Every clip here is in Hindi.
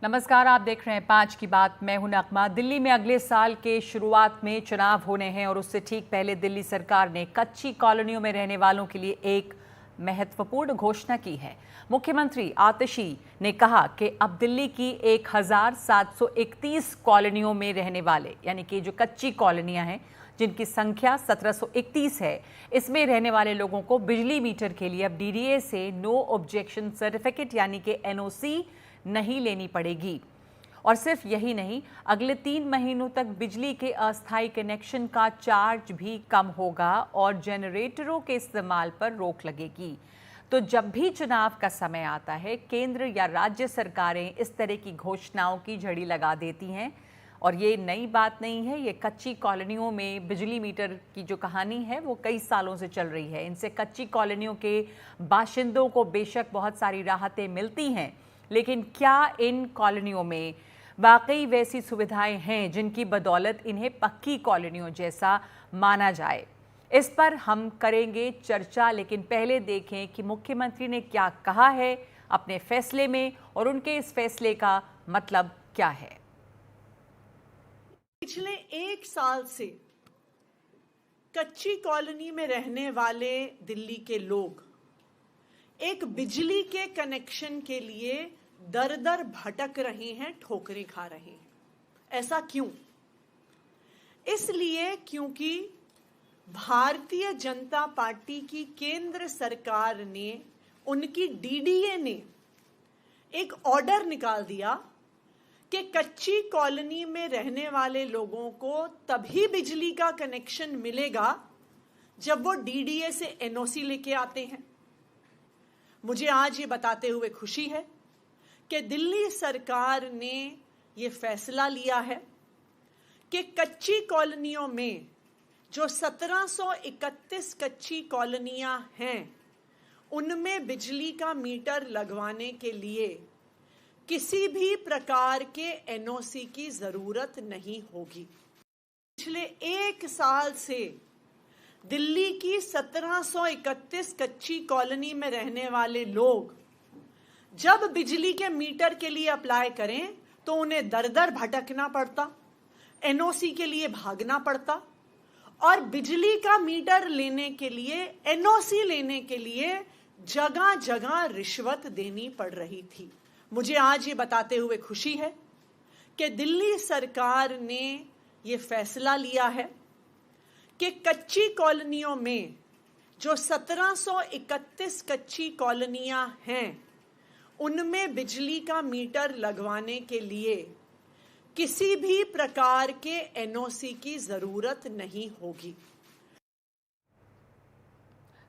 नमस्कार, आप देख रहे हैं 5 की बात। मैं हूं नगमा। दिल्ली में अगले साल के शुरुआत में चुनाव होने हैं और उससे ठीक पहले दिल्ली सरकार ने कच्ची कॉलोनियों में रहने वालों के लिए एक महत्वपूर्ण घोषणा की है। मुख्यमंत्री आतिशी ने कहा कि अब दिल्ली की 1731 कॉलोनियों में रहने वाले, यानी कि जो कच्ची कॉलोनियां हैं जिनकी संख्या 1731 है, इसमें रहने वाले लोगों को बिजली मीटर के लिए अब डीडीए से नो ऑब्जेक्शन सर्टिफिकेट यानी कि एनओसी नहीं लेनी पड़ेगी। और सिर्फ यही नहीं, अगले 3 महीनों तक बिजली के अस्थायी कनेक्शन का चार्ज भी कम होगा और जनरेटरों के इस्तेमाल पर रोक लगेगी। तो जब भी चुनाव का समय आता है, केंद्र या राज्य सरकारें इस तरह की घोषणाओं की झड़ी लगा देती हैं। और ये नई बात नहीं है, ये कच्ची कॉलोनियों में बिजली मीटर की जो कहानी है वो कई सालों से चल रही है। इनसे कच्ची कॉलोनियों के बाशिंदों को बेशक बहुत सारी राहतें मिलती हैं, लेकिन क्या इन कॉलोनियों में वाकई वैसी सुविधाएं हैं जिनकी बदौलत इन्हें पक्की कॉलोनियों जैसा माना जाए? इस पर हम करेंगे चर्चा, लेकिन पहले देखें कि मुख्यमंत्री ने क्या कहा है अपने फैसले में और उनके इस फैसले का मतलब क्या है। पिछले 1 साल से कच्ची कॉलोनी में रहने वाले दिल्ली के लोग एक बिजली के कनेक्शन के लिए दर दर भटक रहे हैं, ठोकरें खा रहे हैं। ऐसा क्यों? इसलिए क्योंकि भारतीय जनता पार्टी की केंद्र सरकार ने, उनकी डीडीए ने एक ऑर्डर निकाल दिया कि कच्ची कॉलोनी में रहने वाले लोगों को तभी बिजली का कनेक्शन मिलेगा जब वो डीडीए से एनओसी लेके आते हैं। मुझे आज ये बताते हुए खुशी है कि दिल्ली सरकार ने ये फैसला लिया है कि कच्ची कॉलोनियों में जो 1731 कच्ची कॉलोनियां हैं, उनमें बिजली का मीटर लगवाने के लिए किसी भी प्रकार के एनओसी की जरूरत नहीं होगी। पिछले 1 साल से दिल्ली की 1731 कच्ची कॉलोनी में रहने वाले लोग जब बिजली के मीटर के लिए अप्लाई करें तो उन्हें दर दर भटकना पड़ता, एनओसी के लिए भागना पड़ता और बिजली का मीटर लेने के लिए, एनओसी लेने के लिए जगह जगह रिश्वत देनी पड़ रही थी। मुझे आज ये बताते हुए खुशी है कि दिल्ली सरकार ने ये फैसला लिया है कि कच्ची कॉलोनियों में जो 1731 कच्ची कॉलोनियां हैं, उनमें बिजली का मीटर लगवाने के लिए किसी भी प्रकार के एनओसी की जरूरत नहीं होगी।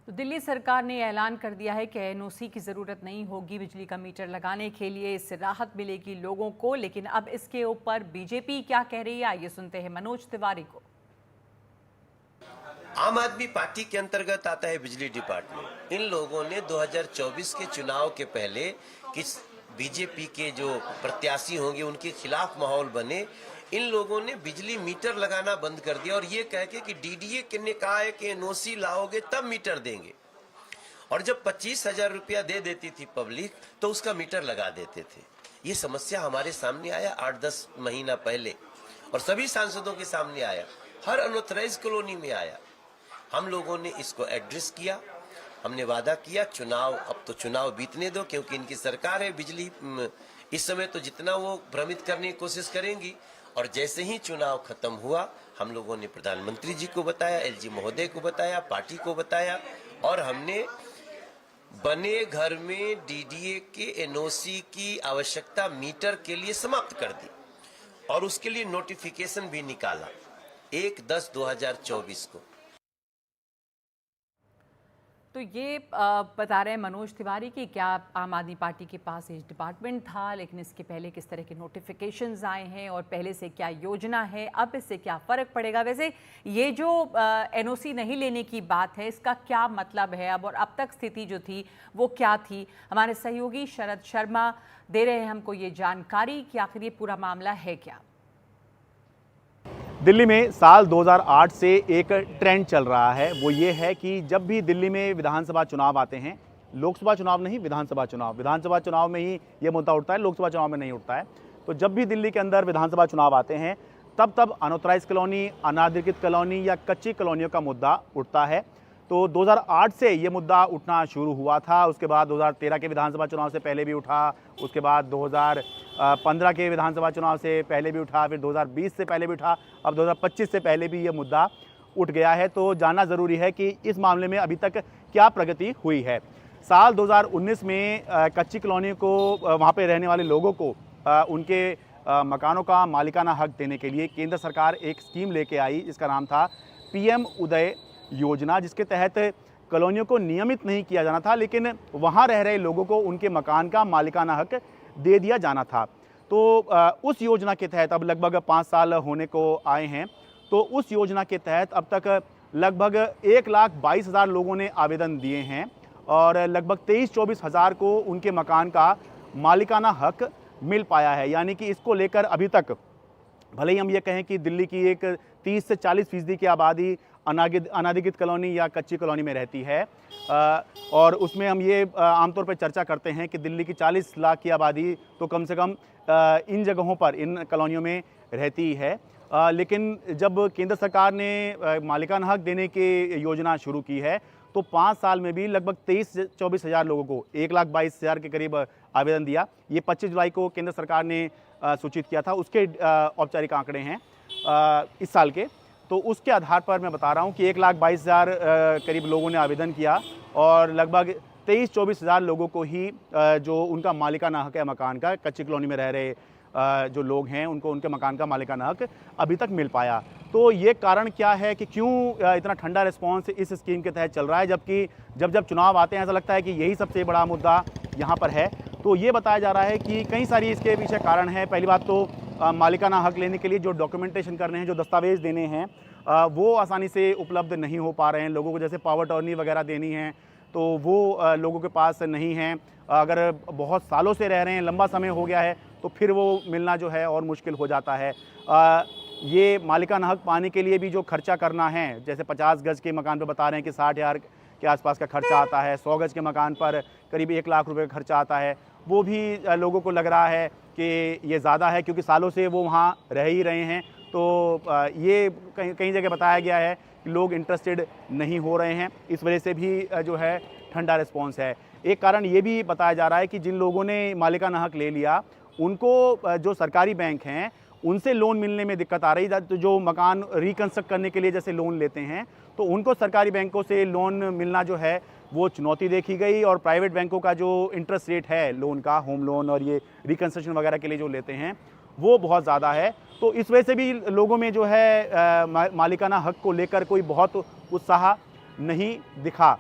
तो दिल्ली सरकार ने ऐलान कर दिया है कि एनओसी की ज़रूरत नहीं होगी बिजली का मीटर लगाने के लिए। इससे राहत मिलेगी लोगों को। लेकिन अब इसके ऊपर बीजेपी क्या कह रही है, आइए सुनते हैं मनोज तिवारी को। आम आदमी पार्टी के अंतर्गत आता है बिजली डिपार्टमेंट। इन लोगों ने 2024 के चुनाव के पहले किस बीजेपी के जो प्रत्याशी होंगे उनके खिलाफ माहौल बने, इन लोगों ने बिजली मीटर लगाना बंद कर दिया और ये कह के कि डीडीए ने कहा है कि एनओसी लाओगे तब मीटर देंगे। और जब 25,000 रुपया दे देती थी पब्लिक तो उसका मीटर लगा देते थे। ये समस्या हमारे सामने आया 8-10 महीना पहले और सभी सांसदों के सामने आया, हर अनऑथराइज कॉलोनी में आया। हम लोगों ने इसको एड्रेस किया। हमने वादा किया चुनाव, अब तो चुनाव बीतने दो क्योंकि इनकी सरकार है। बिजली इस समय तो जितना वो भ्रमित करने की कोशिश करेंगी। और जैसे ही चुनाव खत्म हुआ, हम लोगों ने प्रधानमंत्री जी को बताया, एलजी महोदय को बताया, पार्टी को बताया और हमने बने घर में डीडीए के एनओसी की आवश्यकता मीटर के लिए समाप्त कर दी और उसके लिए नोटिफिकेशन भी निकाला 1/10/2024 को। तो ये बता रहे हैं मनोज तिवारी कि क्या आम आदमी पार्टी के पास एक डिपार्टमेंट था, लेकिन इसके पहले किस तरह के नोटिफिकेशंस आए हैं और पहले से क्या योजना है, अब इससे क्या फ़र्क पड़ेगा। वैसे ये जो एनओसी नहीं लेने की बात है, इसका क्या मतलब है अब, और अब तक स्थिति जो थी वो क्या थी? हमारे सहयोगी शरद शर्मा दे रहे हैं हमको ये जानकारी कि आखिर ये पूरा मामला है क्या। दिल्ली में साल 2008 से एक ट्रेंड चल रहा है, वो ये है कि जब भी दिल्ली में विधानसभा चुनाव आते हैं लोकसभा चुनाव नहीं, विधानसभा चुनाव। विधानसभा चुनाव में ही ये मुद्दा उठता है, लोकसभा चुनाव में नहीं उठता है। तो जब भी दिल्ली के अंदर विधानसभा चुनाव आते हैं तब तब अनऑथराइज कॉलोनी, अनाधिकृत कॉलोनी या कच्ची कॉलोनियों का मुद्दा उठता है। तो 2008 से ये मुद्दा उठना शुरू हुआ था। उसके बाद 2013 के विधानसभा चुनाव से पहले भी उठा, उसके बाद 2015 के विधानसभा चुनाव से पहले भी उठा, फिर 2020 से पहले भी उठा, अब 2025 से पहले भी ये मुद्दा उठ गया है। तो जानना ज़रूरी है कि इस मामले में अभी तक क्या प्रगति हुई है। साल 2019 में कच्ची कॉलोनी को, वहाँ पे रहने वाले लोगों को उनके मकानों का मालिकाना हक देने के लिए केंद्र सरकार एक स्कीम लेके आई, जिसका नाम था पीएम उदय योजना, जिसके तहत कॉलोनियों को नियमित नहीं किया जाना था, लेकिन वहाँ रह रहे लोगों को उनके मकान का मालिकाना हक दे दिया जाना था। तो उस योजना के तहत अब लगभग 5 साल होने को आए हैं। तो उस योजना के तहत अब तक लगभग 1,22,000 लोगों ने आवेदन दिए हैं और लगभग 23-24 हज़ार को उनके मकान का मालिकाना हक मिल पाया है। यानी कि इसको लेकर अभी तक भले ही हम ये कहें कि दिल्ली की एक 30 से 40% की आबादी अनाधिकृत कॉलोनी या कच्ची कॉलोनी में रहती है, और उसमें हम ये आमतौर पर चर्चा करते हैं कि दिल्ली की 40 लाख की आबादी तो कम से कम इन जगहों पर, इन कॉलोनियों में रहती है। लेकिन जब केंद्र सरकार ने मालिकाना हक देने की योजना शुरू की है तो 5 साल में भी लगभग 23 से 24 हज़ार लोगों को 1,22,000 के करीब आवेदन दिया। ये 25 जुलाई को केंद्र सरकार ने सूचित किया था, उसके औपचारिक आंकड़े हैं इस साल के। तो उसके आधार पर मैं बता रहा हूँ कि 1,22,000 करीब लोगों ने आवेदन किया और लगभग 23-24 हज़ार लोगों को ही जो उनका मालिकाना हक है मकान का, कच्ची कॉलोनी में रह रहे जो लोग हैं उनको उनके मकान का मालिकाना हक अभी तक मिल पाया। तो ये कारण क्या है कि क्यों इतना ठंडा रिस्पांस इस स्कीम के तहत चल रहा है, जबकि जब चुनाव आते हैं ऐसा लगता है कि यही सबसे बड़ा मुद्दा यहाँ पर है। तो ये बताया जा रहा है कि कई सारी इसके पीछे कारण है। पहली बात तो मालिकाना हक लेने के लिए जो डॉक्यूमेंटेशन करने हैं, जो दस्तावेज़ देने हैं, वो आसानी से उपलब्ध नहीं हो पा रहे हैं। लोगों को जैसे पावर अटॉर्नी वगैरह देनी है तो वो लोगों के पास नहीं है। अगर बहुत सालों से रह रहे हैं, लंबा समय हो गया है, तो फिर वो मिलना जो है और मुश्किल हो जाता है। ये मालिकाना हक पाने के लिए भी जो खर्चा करना है, जैसे 50 गज़ के मकान पे बता रहे हैं कि 60,000 के आसपास का खर्चा आता है, 100 गज़ के मकान पर करीब 1 लाख रुपए का खर्चा आता है, वो भी लोगों को लग रहा है कि ये ज़्यादा है, क्योंकि सालों से वो वहाँ रह ही रहे हैं। तो ये कई जगह बताया गया है कि लोग इंटरेस्टेड नहीं हो रहे हैं, इस वजह से भी जो है ठंडा रिस्पॉन्स है। एक कारण ये भी बताया जा रहा है कि जिन लोगों ने मालिकाना हक ले लिया उनको जो सरकारी बैंक हैं उनसे लोन मिलने में दिक्कत आ रही है। तो जो मकान रिकंस्ट्रक्ट करने के लिए जैसे लोन लेते हैं तो उनको सरकारी बैंकों से लोन मिलना जो है वो चुनौती देखी गई, और प्राइवेट बैंकों का जो इंटरेस्ट रेट है लोन का, होम लोन और ये रिकंस्ट्रक्शन वगैरह के लिए जो लेते हैं, वो बहुत ज़्यादा है। तो इस वजह से भी लोगों में जो है मालिकाना हक को लेकर कोई बहुत उत्साह नहीं दिखा।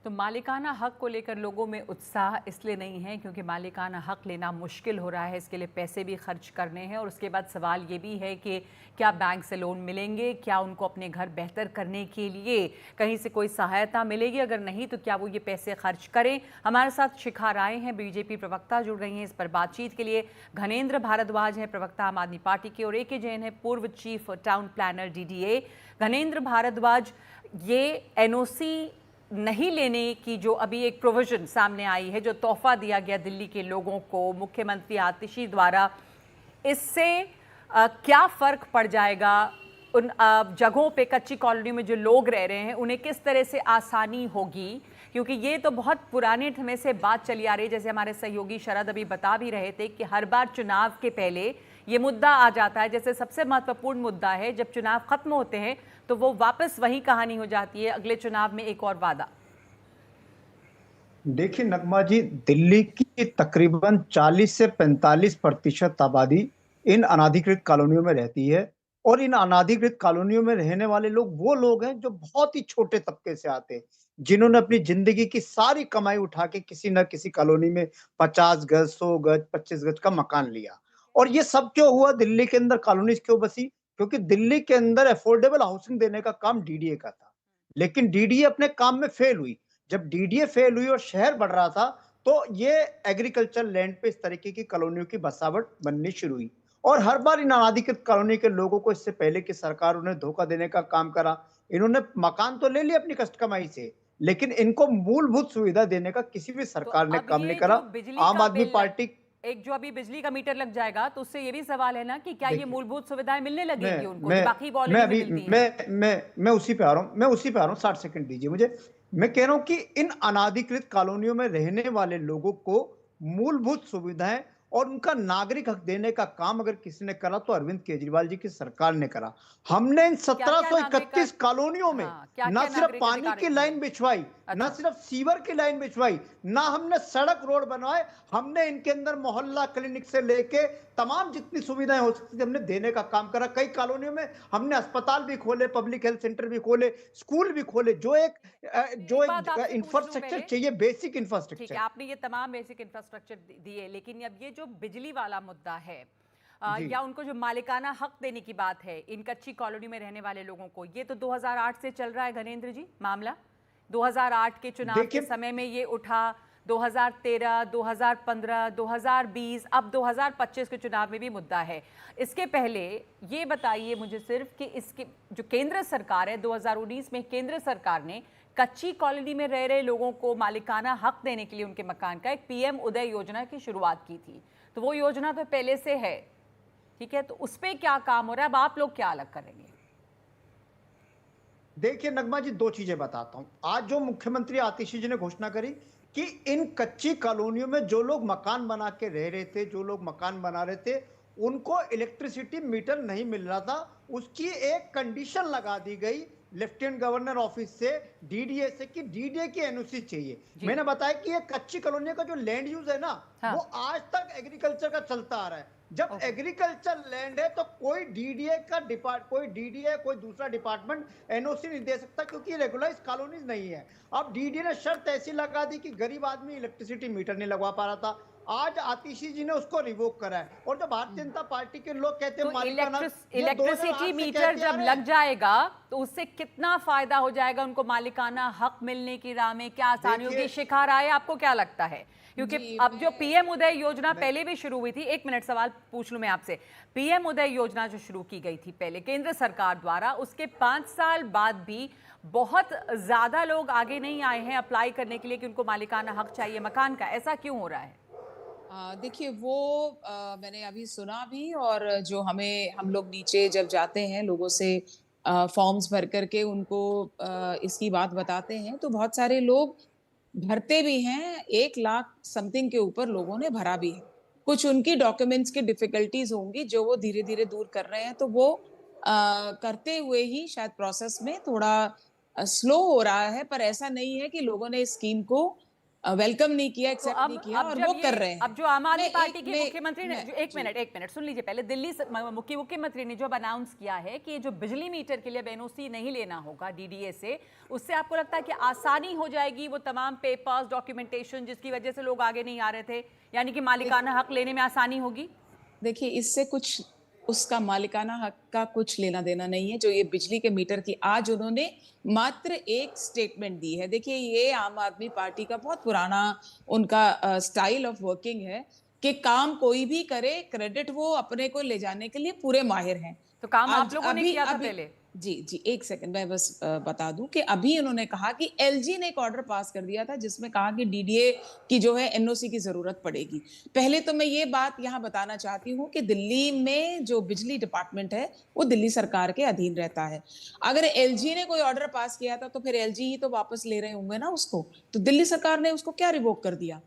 तो मालिकाना हक को लेकर लोगों में उत्साह इसलिए नहीं है क्योंकि मालिकाना हक लेना मुश्किल हो रहा है, इसके लिए पैसे भी खर्च करने हैं, और उसके बाद सवाल ये भी है कि क्या बैंक से लोन मिलेंगे, क्या उनको अपने घर बेहतर करने के लिए कहीं से कोई सहायता मिलेगी, अगर नहीं तो क्या वो ये पैसे खर्च करें। हमारे साथ शिखा राय हैं, बीजेपी प्रवक्ता जुड़ रही हैं इस पर बातचीत के लिए। घनेंद्र भारद्वाज हैं, प्रवक्ता आम आदमी पार्टी के, और AK जैन है, पूर्व chief town planner DDA। Ghanendra Bhardwaj, ये NOC नहीं लेने की जो अभी एक प्रोविजन सामने आई है, जो तोहफा दिया गया दिल्ली के लोगों को मुख्यमंत्री आतिशी द्वारा, इससे क्या फ़र्क पड़ जाएगा उन जगहों पे, कच्ची कॉलोनी में जो लोग रह रहे हैं, उन्हें किस तरह से आसानी होगी? क्योंकि ये तो बहुत पुराने समय से बात चली आ रही है, जैसे हमारे सहयोगी शरद अभी बता भी रहे थे कि हर बार चुनाव के पहले ये मुद्दा आ जाता है। जैसे सबसे महत्वपूर्ण मुद्दा है, जब चुनाव खत्म होते हैं तो वो वापस वही कहानी हो जाती है, अगले चुनाव में एक और वादा। देखिए नगमा जी, दिल्ली की तकरीबन 40 से 45% आबादी इन अनाधिकृत कॉलोनियों में रहती है, और इन अनाधिकृत कॉलोनियों में रहने वाले लोग वो लोग हैं जो बहुत ही छोटे तबके से आते हैं, जिन्होंने अपनी जिंदगी की सारी कमाई उठा के किसी न किसी कॉलोनी में 50 गज, 100 गज, 25 गज का मकान लिया। और ये सब क्यों हुआ? दिल्ली के अंदर कॉलोनीज क्यों बसी? क्योंकि दिल्ली के अंदर अफोर्डेबल हाउसिंग देने का काम DDA का था, लेकिन DDA अपने काम में फेल हुई। जब DDA फेल हुई और शहर बढ़ रहा था, तो ये एग्रीकल्चर लैंड पे इस तरीके की कॉलोनियों की बसावट बननी शुरू हुई, और हर बार इन अनाधिकृत कॉलोनी के लोगों को, इससे पहले की सरकार उन्हें धोखा देने का काम करा। इन्होंने मकान तो ले लिया अपनी कष्ट कमाई से, लेकिन इनको मूलभूत सुविधा देने का किसी भी तो सरकार ने अब काम ये नहीं करा। जो बिजली आम का आदमी बिल पार्टी, एक जो अभी बिजली का मीटर लग जाएगा तो उससे ये भी सवाल है ना कि क्या ये देखिए, मूलभूत सुविधाएं मिलने लगेंगी उनको मैं जो बाकी मैं ऑलरेडी अभी में मिलती हैं? मैं उसी पे आ रहा हूँ, 60 सेकंड दीजिए मुझे। मैं कह रहा हूँ कि इन अनाधिकृत कॉलोनियों में रहने वाले लोगों को मूलभूत सुविधाएं और उनका नागरिक हक देने का काम अगर किसी ने करा तो अरविंद केजरीवाल जी की सरकार ने करा। हमने इन क्या क्या नागरिक 1731 कॉलोनियों में हाँ, क्या ना क्या सिर्फ नागरिक पानी अधिकार की मिले? लाइन बिछवाई, ना अच्छा। सिर्फ सीवर की लाइन बिछवाई, ना हमने सड़क रोड बनवाए, हमने इनके अंदर मोहल्ला क्लिनिक से लेके तमाम जितनी सुविधाएं हो सकती थी हमने देने का काम करा। कई कॉलोनियों में हमने अस्पताल भी खोले, पब्लिक हेल्थ सेंटर भी खोले, स्कूल भी खोले, जो एक बात एक आपसे पूछ लूं इंफ्रास्ट्रक्चर पहले। चाहिए, बेसिक ठीक है, इंफ्रास्ट्रक्चर। आपने ये तमाम बेसिक इंफ्रास्ट्रक्चर दिए, लेकिन अब ये जो बिजली वाला मुद्दा है जी, या उनको जो मालिकाना हक देने की बात है इन कच्ची कॉलोनी में रहने वाले लोगों को, ये तो 2008 से चल रहा है घनेंद्र जी मामला। 2008 के चुनाव के देखिए, समय में ये उठा, 2013, 2015, 2020, अब 2025 के चुनाव में भी मुद्दा है। इसके पहले ये बताइए मुझे सिर्फ कि इसके जो केंद्र सरकार है, 2019 में केंद्र सरकार ने कच्ची कॉलोनी में रह रहे लोगों को मालिकाना हक देने के लिए उनके मकान का एक पीएम उदय योजना की शुरुआत की थी। तो वो योजना तो पहले से है, ठीक है, तो उस पर क्या काम हो रहा है? अब आप लोग क्या अलग करेंगे? देखिए नगमा जी, दो चीजें बताता हूं। आज जो मुख्यमंत्री आतिशी जी ने घोषणा करी कि इन कच्ची कॉलोनियों में जो लोग मकान बना के रह रहे थे, जो लोग मकान बना रहे थे, उनको इलेक्ट्रिसिटी मीटर नहीं मिल रहा था, उसकी एक कंडीशन लगा दी गई लेफ्टिनेंट गवर्नर ऑफिस से, डीडीए से, कि डीडीए की एनओसी चाहिए। मैंने बताया कि ये कच्ची कॉलोनियों का जो लैंड यूज है ना, हाँ। वो आज तक एग्रीकल्चर का चलता आ रहा है। जब एग्रीकल्चर लैंड है तो कोई डीडीए कोई दूसरा डिपार्टमेंट एनओसी नहीं दे सकता, क्योंकि रेगुलराइज कॉलोनीज नहीं है। अब डीडीए ने शर्त ऐसी लगा दी कि गरीब आदमी इलेक्ट्रिसिटी मीटर नहीं लगवा पा रहा था। आज आतिशी जी ने उसको रिवोक करा है। और जो भारतीय जनता पार्टी के लोग कहते हैं तो मालिकाना, ये 2008 इलेक्ट्रिसिटी से मीटर कहते आ जब रहे हैं। लग जाएगा तो उससे कितना फायदा हो जाएगा उनको मालिकाना हक मिलने की राह में? क्या आसानी होगी? शिखा राय, आपको क्या लगता है? क्योंकि अब जो पीएम उदय योजना पहले भी शुरू हुई थी, एक मिनट सवाल पूछ लूं मैं आपसे। पीएम उदय योजना जो शुरू की गई थी पहले केंद्र सरकार द्वारा, उसके 5 साल बाद भी बहुत ज्यादा लोग आगे नहीं आए हैं अप्लाई करने के लिए कि उनको मालिकाना हक चाहिए मकान का। ऐसा क्यों हो रहा है? देखिए वो मैंने अभी सुना भी, और जो हम लोग नीचे जब जाते हैं लोगों से फॉर्म्स भर करके उनको इसकी बात बताते हैं, तो बहुत सारे लोग भरते भी हैं। 1 लाख समथिंग के ऊपर लोगों ने भरा भी है। कुछ उनकी डॉक्यूमेंट्स की डिफिकल्टीज होंगी जो वो धीरे धीरे दूर कर रहे हैं, तो वो करते हुए ही शायद प्रोसेस में थोड़ा स्लो हो रहा है। पर ऐसा नहीं है कि लोगों ने इस स्कीम को वेलकम नहीं किया, तो एक्सेप्ट नहीं किया, और जब वो ये कर रहे हैं। अब जो आम आदमी मैं पार्टी एक- के मैं- मुख्यमंत्री ने मैं- एक मिनट सुन लीजिए पहले। दिल्ली मुख्यमंत्री ने जो अनाउंस किया है कि ये जो बिजली मीटर के लिए एनओसी नहीं लेना होगा डीडीए से, उससे आपको लगता है कि आसानी हो जाएगी वो तमाम पेपर्स डॉक्यूमेंटेशन जिसकी वजह से लोग आगे नहीं आ रहे थे, यानी कि मालिकाना हक लेने में आसानी होगी? देखिए, इससे कुछ उसका मालिकाना हक का कुछ लेना देना नहीं है। जो ये बिजली के मीटर की आज उन्होंने मात्र एक स्टेटमेंट दी है। देखिए, ये आम आदमी पार्टी का बहुत पुराना उनका स्टाइल ऑफ वर्किंग है कि काम कोई भी करे, क्रेडिट वो अपने को ले जाने के लिए पूरे माहिर हैं। तो काम आप आज लोगों ने किया था पहले? जी, एक सेकंड मैं बस बता दूं कि अभी उन्होंने कहा कि एलजी ने एक ऑर्डर पास कर दिया था जिसमें कहा कि डीडीए की जो है एनओसी की जरूरत पड़ेगी। पहले तो मैं ये बात यहाँ बताना चाहती हूँ कि दिल्ली में जो बिजली डिपार्टमेंट है वो दिल्ली सरकार के अधीन रहता है। अगर एलजी ने कोई ऑर्डर पास किया था तो फिर एलजी ही तो वापस ले रहे होंगे ना उसको, तो दिल्ली सरकार ने उसको क्या रिवोक कर दिया?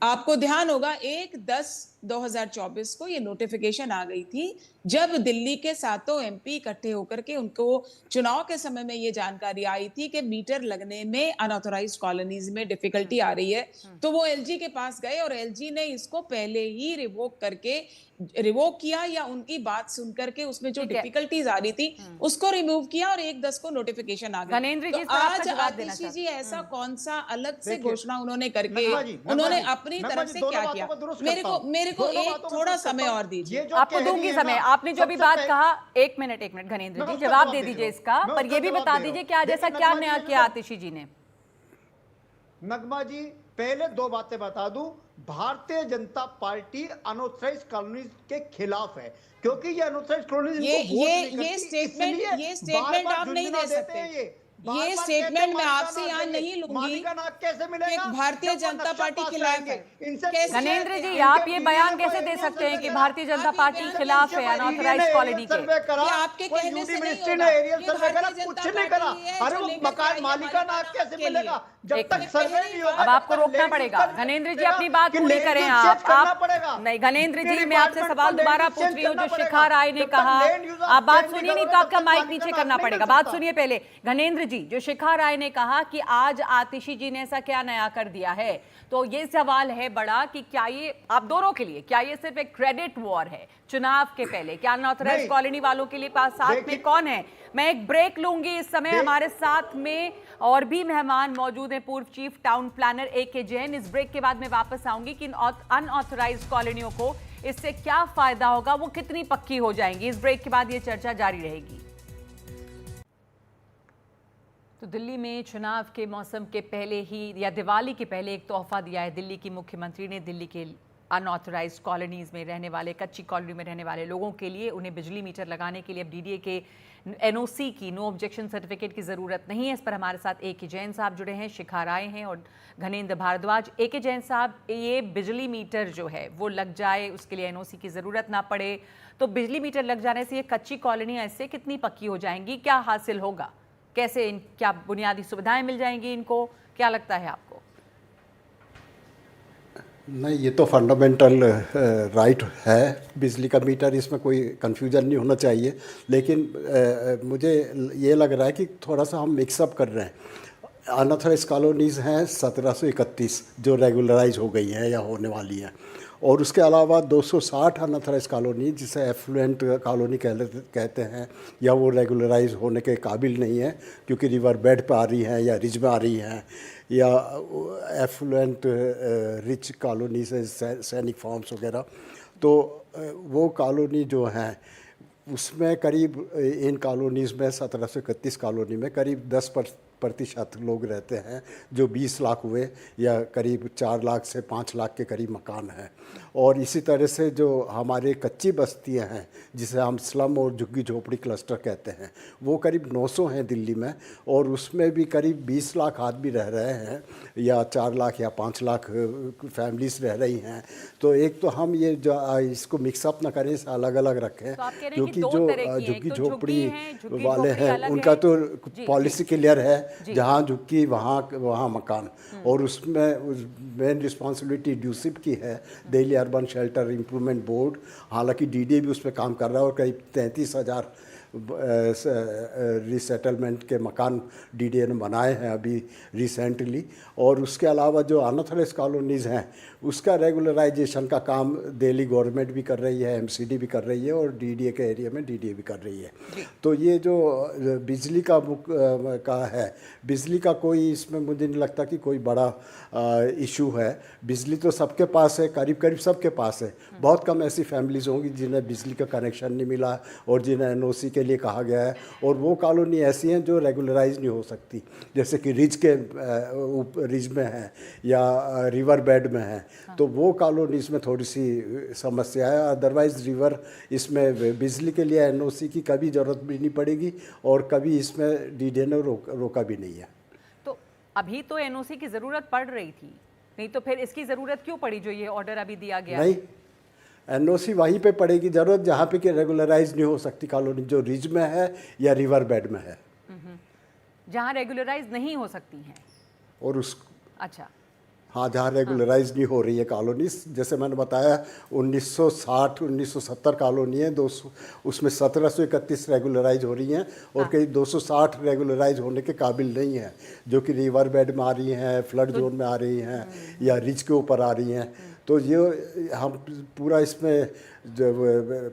आपको ध्यान होगा 1/10/2024 को ये नोटिफिकेशन आ गई थी, जब दिल्ली के 7 एमपी इकट्ठे होकर के उनको चुनाव के समय में ये जानकारी आई थी कि मीटर लगने में अनऑथराइज्ड कॉलोनीज में डिफिकल्टी आ रही है। तो वो एलजी के पास गए और एलजी ने इसको पहले ही रिवोक किया, या उनकी बात सुन करके उसमें जो डिफिकल्टीज आ रही थी उसको रिमूव किया, और 1/10 को नोटिफिकेशन आ गया। गणेंद्र जी, तो इस पर आपका आज जवाब देना आतिशी जी चाहते ऐसा कौन सा अलग से देखिए, घोषणा उन्होंने करके नगमा जी, उन्होंने नगमा अपनी जी, तरफ से दोनों क्या बातों किया? को दुरुस्त मेरे करता को हूं। मेरे को दोनों एक बातों को थोड़ा दुरुस्त करता समय हूं। और दीजिए। ये जो आपको कह रही दूंगी है समय। ना, आपने जो अभी सबसे बात पहले- कहा, एक मिनट घनेंद्र मैं जी उसका जवाब जवाब दे दे दीजिए रहा हूं। इसका, मैं पर उसका ये भी जवाब बता दे रहा दीजिए हूं। कि आज ऐसा देखिए, क्या नगमा जी, नया ये किया जो- आतिशी जी ने? नगमा जी, पहले 2 बातें बता दूं। Bharatiya Janata party unauthorised colonies के खिलाफ है, क्योंकि ये अनऑथराइज्ड कॉलोनीज इनको वोट नहीं करती, ये स्टेटमेंट इसलिए आप बार-बार नहीं झुंझुना दे देते सकते। हैं ये। ये स्टेटमेंट मैं आपसे यहाँ नहीं लूंगी मालिका नाक कैसे कि मिलेगा? एक भारतीय जब वो जनता नक्शा पार्टी पास खिलाफ करेंगे। है। इनसे कैसे? गणेंद्र जी, इनके आप ये पीडीए बयान को कैसे दे एरियल सकते हैं सर्वे कि करा। भारतीय जनता पार्टी आप खिलाफ है इनके अनऑथराइज एरियल कॉलोनी के? सर्वे करा, ये आपके कोई कहने यूडी से नहीं मिनिस्ट्री होगा। ने एरियल ये सर्वे करा, भारतीय कुछ जनता नहीं करा। पार्टी है अरे जो वो लेकर मकान आई है मालिका नाक मालिका कैसे नाक के मिलेगा? लिए। जब एक तक मिनट। सर्वे नहीं होगा, अब आपको रोकना पड़ेगा। गणेंद्र जी, अपनी बात पूरी करें। आप नहीं, गणेंद्र जी, मैं आपसे सवाल दोबारा पूछ रही हूँ। जो शिखा राय ने कहा, आप बात सुनिए, नहीं तो आपका माइक नीचे करना पड़ेगा। बात सुनिए पहले गणेंद्र जी। जो शिखा राय ने कहा कि आज आतिशी जी ने ऐसा क्या नया कर दिया है, तो ये सवाल है बड़ा कि क्या ये आप दोनों के लिए, क्या ये सिर्फ एक क्रेडिट वॉर है चुनाव के पहले? क्या अनऑथराइज कॉलोनी वालों के लिए पास साथ में कौन है? मैं एक ब्रेक लूंगी। इस समय हमारे साथ में और भी मेहमान मौजूद हैं। पूर्व chief town planner AK Jain. इस ब्रेक के बाद मैं वापस आऊंगी कि अनऑथराइज कॉलोनियों को इससे क्या फायदा होगा, वो कितनी पक्की हो जाएंगी। इस ब्रेक के बाद ये चर्चा जारी रहेगी। तो दिल्ली में चुनाव के मौसम के पहले ही या दिवाली के पहले एक तोहफा दिया है दिल्ली की मुख्यमंत्री ने। दिल्ली के अनऑथराइज्ड कॉलोनीज में रहने वाले, कच्ची कॉलोनी में रहने वाले लोगों के लिए उन्हें बिजली मीटर लगाने के लिए अब DDA के NOC की, नो ऑब्जेक्शन सर्टिफिकेट की ज़रूरत नहीं है। इस पर हमारे साथ AK जैन साहब जुड़े हैं, शिखा राय हैं और घनेंद्र भारद्वाज। AK जैन साहब, ये बिजली मीटर जो है वो लग जाए, उसके लिए NOC की ज़रूरत ना पड़े, तो बिजली मीटर लग जाने से ये कच्ची कॉलोनी ऐसे कितनी पक्की हो जाएंगी? क्या हासिल होगा? कैसे क्या बुनियादी सुविधाएं मिल जाएंगी इनको? क्या लगता है आपको? नहीं, ये तो फंडामेंटल राइट है बिजली का मीटर, इसमें कोई कन्फ्यूजन नहीं होना चाहिए। लेकिन मुझे ये लग रहा है कि थोड़ा सा हम मिक्सअप कर रहे हैं। अनऑथराइज कॉलोनीज़ हैं 1731 जो रेगुलराइज हो गई हैं या होने वाली हैं, और उसके अलावा 260 अनऑथराइज कॉलोनी जिसे एफ्लुएंट कॉलोनी कहते हैं, या वो रेगुलराइज होने के काबिल नहीं है क्योंकि रिवर बेड पर आ रही हैं या रिज में आ रही हैं, या एफ्लुएंट रिच कॉलोनीज है, सैनिक फार्म्स वगैरह। तो वो कॉलोनी जो हैं उसमें करीब, इन कॉलोनीज़ में 1731 कॉलोनी में करीब 10% लोग रहते हैं जो 20 लाख हुए, या करीब 4 लाख से 5 लाख के करीब मकान हैं। और इसी तरह से जो हमारे कच्ची बस्तियां हैं जिसे हम स्लम और झुग्गी झोपड़ी क्लस्टर कहते हैं, वो करीब 900 हैं दिल्ली में, और उसमें भी करीब 20 लाख आदमी रह रहे हैं, या 4 लाख या 5 लाख फैमिलीज रह रही हैं। तो एक तो हम ये जो इसको मिक्सअप ना करें, इसे अलग अलग रखें, क्योंकि जो झुग्गी झोपड़ी वाले हैं उनका तो पॉलिसी क्लियर है, जहाँ झुग्गी वहाँ मकान, और उसमें मेन रिस्पॉन्सिबिलिटी ड्यूसिप की है, Delhi urban shelter improvement board. हालांकि DDA भी उस पर काम कर रहा है, और करीब 33,000 रीसेटलमेंट के मकान DDA ने बनाए हैं अभी रिसेंटली। और उसके अलावा जो अनऑथराइज्ड कॉलोनीज़ हैं उसका रेगुलराइजेशन का काम दिल्ली गवर्नमेंट भी कर रही है, MCD भी कर रही है, और DDA के एरिया में DDA भी कर रही है। तो ये जो बिजली का है, बिजली का कोई इसमें मुझे नहीं लगता कि कोई बड़ा इशू है। बिजली तो सबके पास है, करीब करीब सबके पास है। बहुत कम ऐसी फैमिलीज़ होंगी जिन्हें बिजली का कनेक्शन नहीं मिला और जिन्हें NOC के लिए कहा गया है, और वो कॉलोनी ऐसी हैं जो रेगुलराइज नहीं हो सकती, जैसे कि रिज में है या रिवर बेड में है। तो वो कॉलोनीज में थोड़ी सी समस्या है। अदरवाइज रिवर इसमें बिजली के लिए NOC की कभी ज़रूरत भी नहीं पड़ेगी, और कभी इसमें DDA ने रोका भी नहीं है। तो अभी तो NOC की ज़रूरत पड़ रही थी, नहीं तो फिर इसकी ज़रूरत क्यों पड़ी जो ये ऑर्डर अभी दिया गया? नहीं, NOC वहीं पे पड़ेगी ज़रूरत जहाँ पे कि रेगुलराइज नहीं हो सकती कॉलोनी, जो रिज में है या रिवर बेड में है, जहाँ रेगुलराइज नहीं हो सकती हैं। और उस अच्छा, हाँ, जहाँ रेगुलराइज नहीं हो रही है कॉलोनीज, जैसे मैंने बताया 1960-1970 कॉलोनी है, 200 उसमें 1731 रेगुलराइज हो रही हैं, और कई 260 रेगुलराइज होने के काबिल नहीं है, जो कि रिवर बेड में आ रही हैं, फ्लड जोन में आ रही हैं, या रिज के ऊपर आ रही हैं। तो ये हम पूरा इसमें जो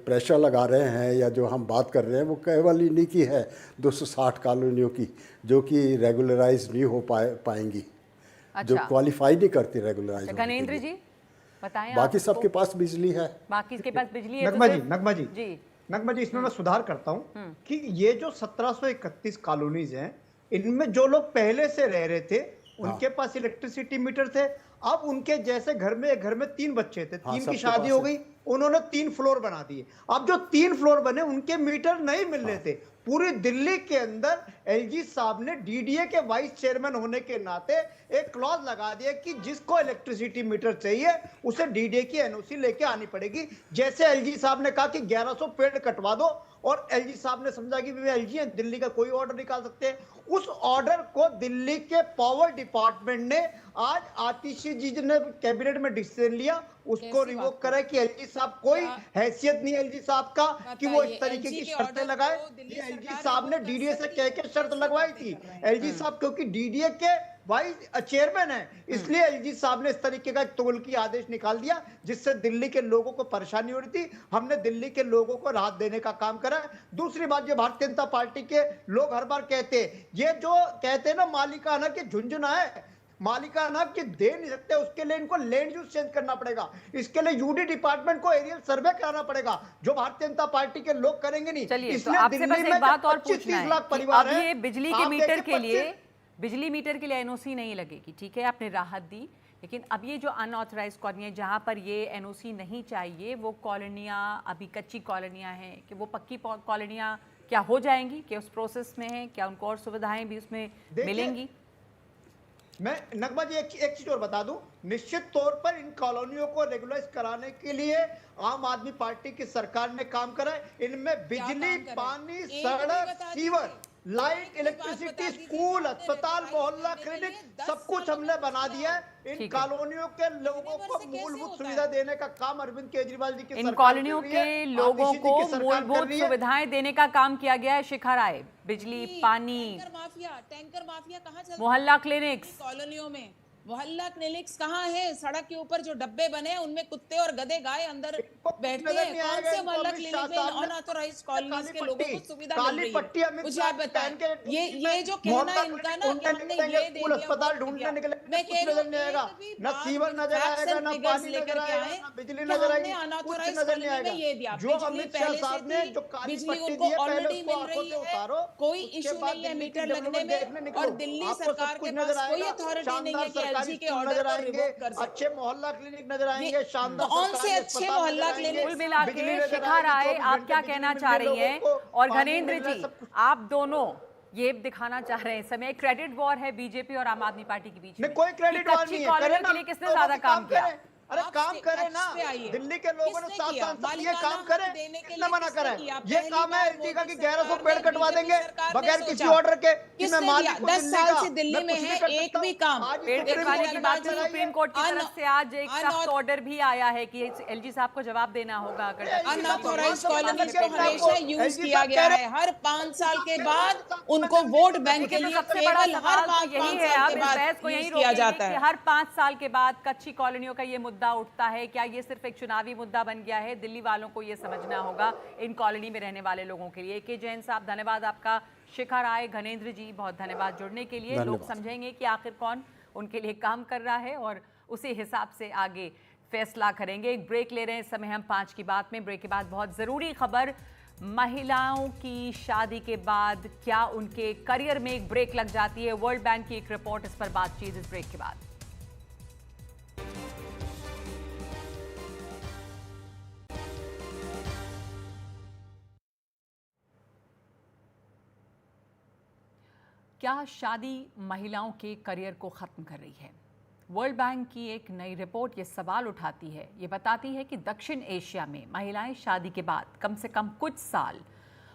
प्रेशर लगा रहे हैं, या जो हम बात कर रहे हैं, वो केवल इन्हीं की है 260 कॉलोनियों की, जो कि रेगुलराइज नहीं हो पाएंगी। अच्छा। जो क्वालिफाई नहीं करती रेगुलराइज। गणेंद्र जी बताएं, बाकी सबके पास बिजली है, बाकी के पास बिजली है। नगमा जी इसमें मैं सुधार करता हूं कि ये जो 1731 कॉलोनीज हैं, इनमें जो लोग पहले से रह रहे थे उनके पास इलेक्ट्रिसिटी मीटर थे। अब उनके जैसे घर में 3 बच्चे थे, 3 की शादी हो गई, उन्होंने 3 फ्लोर बना दिए। अब जो 3 फ्लोर बने उनके मीटर नहीं मिल रहे थे। पूरी दिल्ली के अंदर एलजी साहब ने डीडीए के वाइस चेयरमैन होने के नाते एक क्लॉज लगा दिया कि जिसको इलेक्ट्रिसिटी मीटर चाहिए उसे डीडीए की एनओसी लेके आनी पड़ेगी। जैसे एलजी साहब ने कहा कि 1100 पेड़ कटवा दो और एलजी साहब ने समझा कि वे एलजी हैं, दिल्ली का कोई ऑर्डर निकाल सकते हैं। उस ऑर्डर को दिल्ली के पावर डिपार्टमेंट ने आज आतिशी जी ने कैबिनेट में डिसीजन लिया, उसको रिवोक करे कि एलजी साहब कोई हैसियत नहीं एलजी साहब का कि वो इस तरीके की शर्तें लगाए। ये एलजी साहब ने डीडीए से कह के शर्त लगवाई थी। एलजी साहब क्योंकि डीडीए के वाइस चेयरमैन है, इसलिए एलजी साहब ने इस तरीके का एक तुगलकी आदेश निकाल दिया जिससे दिल्ली के लोगों को परेशानी हो रही थी। हमने दिल्ली के लोगों को राहत देने का काम करा। दूसरी बात, जो भारतीय जनता पार्टी के लोग हर बार कहते हैं, ये जो कहते हैं ना मालिकाना की झुंझुना है, मालिकाना की दे नहीं सकते, उसके लिए इनको लैंड यूज चेंज करना पड़ेगा। इसके लिए यूडी डिपार्टमेंट को एरियल सर्वे कराना पड़ेगा, जो भारतीय जनता पार्टी के लोग करेंगे नहीं। चलिए, तो आपसे बस एक बात और पूछना है कि अब ये बिजली के मीटर के लिए एनओसी नहीं लगेगी, ठीक है, आपने राहत दी, लेकिन अब ये जो अनऑथराइज्ड कॉलोनी है जहाँ पर ये एनओसी नहीं चाहिए, वो कॉलोनियाँ अभी कच्ची कॉलोनियाँ हैं, कि वो पक्की कॉलोनियाँ क्या हो जाएंगी, क्या उस प्रोसेस में है, क्या उनको और सुविधाएं भी उसमें मिलेंगी? मैं नगमा जी एक चीज और बता दूं, निश्चित तौर पर इन कॉलोनियों को रेगुलाइज कराने के लिए आम आदमी पार्टी की सरकार ने काम करा है। इनमें बिजली, पानी, सड़क, सीवर, लाइट, इलेक्ट्रिसिटी, स्कूल, अस्पताल, मोहल्ला क्लिनिक, सब कुछ हमने बना दिया है। इन कॉलोनियों के लोगों को मूलभूत सुविधा देने का काम अरविंद केजरीवाल जी की इन कॉलोनियों के लोगों को मूलभूत सुविधाएं देने का काम किया गया है। शिखा राय, बिजली, पानी, टैंकर माफिया कहाँ चल, मोहल्ला क्लिनिक्स, कॉलोनियों में मोहल्ला क्लिनिक्स कहाँ है? सड़क के ऊपर जो डब्बे बने हैं उनमें कुत्ते और गधे गाय अंदर बैठते हैं। कौन से मोहल्ला क्लिनिक में अनऑथोराइज्ड कॉलोनीज के लोगों को सुविधा मिल रही है? मुझे आप बताएं, ये जो कहना है इनका ना कि हमने ये दे दिया, अस्पताल ढूंढने निकले, मैं कह रही हूं ना सीवर नजर आएगा, ना पानी नजर आएगा, ना बिजली नजर आएगी, कुछ नजर नहीं आएगा। ये दिया जो अमित शाह साहब ने जो काली बिजली पट्टी उनको दी है, ऑलरेडी मिल रही है, कोई इशू नहीं है मीटर लगने में। और दिल्ली सरकार के पास कोई अथॉरिटी नहीं है कि एलजी के ऑर्डर को रिवोक कर सके। अच्छे मोहल्ला क्लिनिक नजर आएंगे, शानदार कौन से अच्छे मोहल्ला क्लिनिक? कुल मिला के शिखा राय, आप क्या कहना चाह रही हैं? और घनेंद्र जी, आप दोनों ये दिखाना चाह रहे हैं इस समय क्रेडिट वॉर है बीजेपी और आम आदमी पार्टी के बीच में। कोई क्रेडिट वॉर नहीं है। कॉलोनी के लिए किसने ज्यादा काम किया? अरे काम करे ना, दिल्ली के लोगों ने 7 सांसद ये काम करे, किसने मना करा है? ये काम है एलजी का कि 1100 पेड़ कटवा देंगे बगैर किसी ऑर्डर के। किसने दिया? 10 साल से दिल्ली में है, एक भी काम। पेड़ कटवाने की बात तो सुप्रीम कोर्ट की तरफ से आज एक सख्त ऑर्डर भी आया है कि एलजी साहब को जवाब देना होगा। अनऑथराइज्ड कॉलोनीज को हमेशा यूज किया गया है। हर 5 साल के बाद उनको वोट बैंक के लिए सबसे बड़ा केवल हर सवाल तो यही है, आप इस बहस को यही किया जाता कि है। हर 5 साल के बाद कच्ची कॉलोनियों का ये मुद्दा उठता है। क्या ये सिर्फ एक चुनावी मुद्दा बन गया है? दिल्ली वालों को ये समझना होगा, इन कॉलोनी में रहने वाले लोगों के लिए। के जैन साहब, धन्यवाद आपका। शिखा राय, घनेंद्र जी, बहुत धन्यवाद जुड़ने के लिए। लोग समझेंगे कि आखिर कौन उनके लिए काम कर रहा है और उसी हिसाब से आगे फैसला करेंगे। एक ब्रेक ले रहे हैं इस समय हम 5 की बात में। ब्रेक के बाद बहुत जरूरी खबर, महिलाओं की शादी के बाद क्या उनके करियर में एक ब्रेक लग जाती है? वर्ल्ड बैंक की एक रिपोर्ट, इस पर बातचीत इस ब्रेक के बाद। क्या शादी महिलाओं के करियर को खत्म कर रही है? वर्ल्ड बैंक की एक नई रिपोर्ट ये सवाल उठाती है। ये बताती है कि दक्षिण एशिया में महिलाएं शादी के बाद कम से कम कुछ साल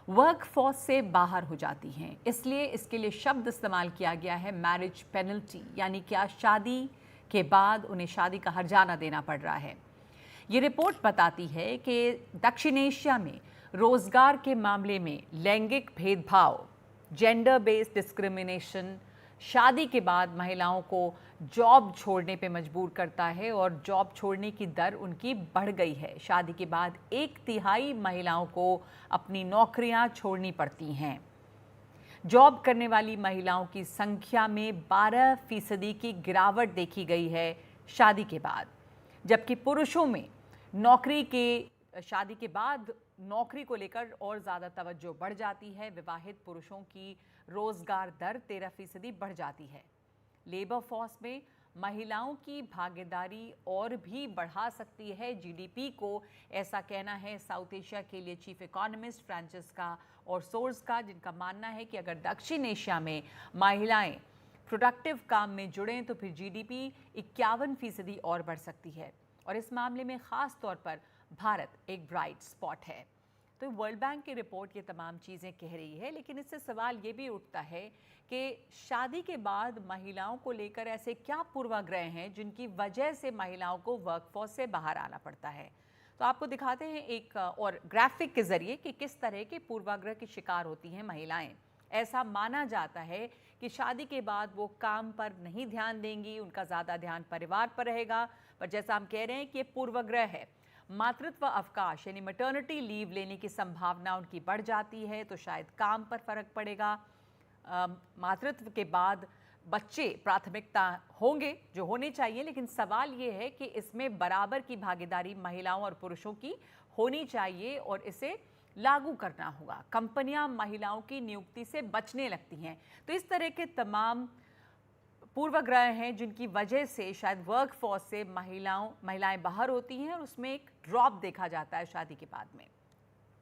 वर्कफोर्स से बाहर हो जाती हैं। इसलिए इसके लिए शब्द इस्तेमाल किया गया है मैरिज पेनल्टी, यानी क्या शादी के बाद उन्हें शादी का हर्जाना देना पड़ रहा है। ये रिपोर्ट बताती है कि दक्षिण एशिया में रोजगार के मामले में लैंगिक भेदभाव, जेंडर बेस्ड डिस्क्रिमिनेशन शादी के बाद महिलाओं को जॉब छोड़ने पे मजबूर करता है और जॉब छोड़ने की दर उनकी बढ़ गई है। शादी के बाद 1/3 महिलाओं को अपनी नौकरियां छोड़नी पड़ती हैं। जॉब करने वाली महिलाओं की संख्या में 12% की गिरावट देखी गई है शादी के बाद, जबकि पुरुषों में शादी के बाद नौकरी को लेकर और ज़्यादा तवज्जो बढ़ जाती है। विवाहित पुरुषों की रोजगार दर 13% बढ़ जाती है। लेबर फोर्स में महिलाओं की भागीदारी और भी बढ़ा सकती है जीडीपी को। ऐसा कहना है साउथ एशिया के लिए चीफ इकोनॉमिस्ट फ्रांसिस्का ओरसोर्स का, जिनका मानना है कि अगर दक्षिण एशिया में महिलाएं प्रोडक्टिव काम में जुड़ें तो फिर जीडीपी 51% और बढ़ सकती है। और इस मामले में ख़ास तौर पर भारत एक ब्राइट स्पॉट है। तो वर्ल्ड बैंक की रिपोर्ट ये तमाम चीज़ें कह रही है, लेकिन इससे सवाल ये भी उठता है कि शादी के बाद महिलाओं को लेकर ऐसे क्या पूर्वाग्रह हैं जिनकी वजह से महिलाओं को वर्कफोर्स से बाहर आना पड़ता है। तो आपको दिखाते हैं एक और ग्राफिक के ज़रिए कि किस तरह के पूर्वाग्रह की शिकार होती हैं महिलाएं। ऐसा माना जाता है कि शादी के बाद वो काम पर नहीं ध्यान देंगी, उनका ज़्यादा ध्यान परिवार पर रहेगा। पर जैसा हम कह रहे हैं कि ये पूर्वाग्रह है। मातृत्व अवकाश यानी मैटरनिटी लीव लेने की संभावना उनकी बढ़ जाती है, तो शायद काम पर फर्क पड़ेगा। मातृत्व के बाद बच्चे प्राथमिकता होंगे जो होने चाहिए, लेकिन सवाल ये है कि इसमें बराबर की भागीदारी महिलाओं और पुरुषों की होनी चाहिए और इसे लागू करना होगा। कंपनियां महिलाओं की नियुक्ति से बचने लगती हैं। तो इस तरह के तमाम पूर्वाग्रह हैं जिनकी वजह से शायद वर्कफोर्स से महिलाएं बाहर होती हैं और उसमें एक ड्रॉप देखा जाता है शादी के बाद में।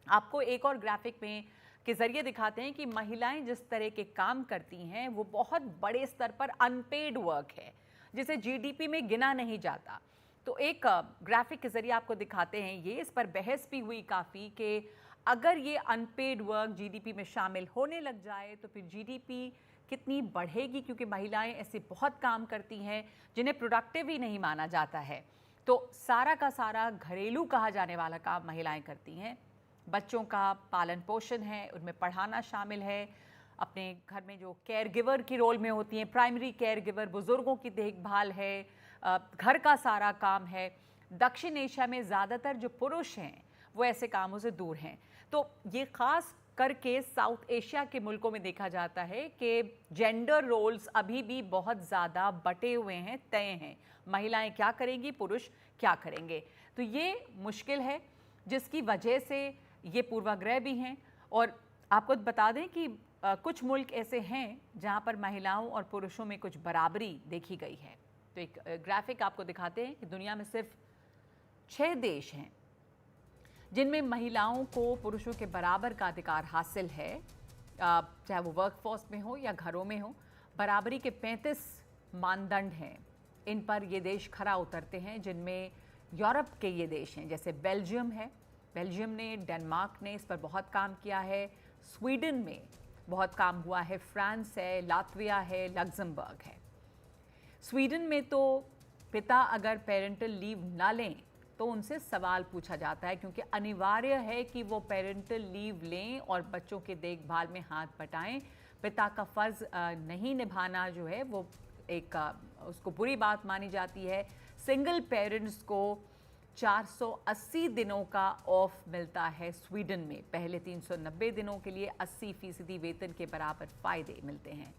आपको एक और ग्राफिक में के जरिए दिखाते हैं कि महिलाएं जिस तरह के काम करती हैं वो बहुत बड़े स्तर पर अनपेड वर्क है, जिसे जीडीपी में गिना नहीं जाता। तो एक ग्राफिक के जरिए आपको दिखाते हैं ये, इस पर बहस भी हुई काफ़ी कि अगर ये अनपेड वर्क जीडीपी में शामिल होने लग जाए तो फिर जीडीपी कितनी बढ़ेगी, क्योंकि महिलाएं ऐसे बहुत काम करती हैं जिन्हें प्रोडक्टिव ही नहीं माना जाता है। तो सारा का सारा घरेलू कहा जाने वाला काम महिलाएं करती हैं। बच्चों का पालन पोषण है, उनमें पढ़ाना शामिल है, अपने घर में जो केयर गिवर की रोल में होती हैं, प्राइमरी केयर गिवर, बुज़ुर्गों की देखभाल है, घर का सारा काम है। दक्षिण एशिया में ज़्यादातर जो पुरुष हैं वो ऐसे कामों से दूर हैं। तो ये ख़ास करके साउथ एशिया के मुल्कों में देखा जाता है कि जेंडर रोल्स अभी भी बहुत ज़्यादा बटे हुए हैं, तय हैं। महिलाएं क्या करेंगी, पुरुष क्या करेंगे। तो ये मुश्किल है जिसकी वजह से ये पूर्वाग्रह भी हैं। और आपको बता दें कि कुछ मुल्क ऐसे हैं जहाँ पर महिलाओं और पुरुषों में कुछ बराबरी देखी गई है। तो एक ग्राफिक आपको दिखाते हैं कि दुनिया में सिर्फ 6 देश हैं जिनमें महिलाओं को पुरुषों के बराबर का अधिकार हासिल है, चाहे वो वर्कफोर्स में हो या घरों में हो। बराबरी के 35 मानदंड हैं, इन पर ये देश खरा उतरते हैं, जिनमें यूरोप के ये देश हैं, जैसे बेल्जियम है। बेल्जियम ने, डेनमार्क ने इस पर बहुत काम किया है। स्वीडन में बहुत काम हुआ है, फ्रांस है, लातविया है, लग्जमबर्ग है। स्वीडन में तो पिता अगर पेरेंटल लीव ना लें तो उनसे सवाल पूछा जाता है, क्योंकि अनिवार्य है कि वो पेरेंटल लीव लें और बच्चों के देखभाल में हाथ बटाएं। पिता का फ़र्ज़ नहीं निभाना जो है वो एक उसको बुरी बात मानी जाती है। सिंगल पेरेंट्स को 480 दिनों का ऑफ मिलता है स्वीडन में। पहले 390 दिनों के लिए 80% वेतन के बराबर फ़ायदे मिलते हैं।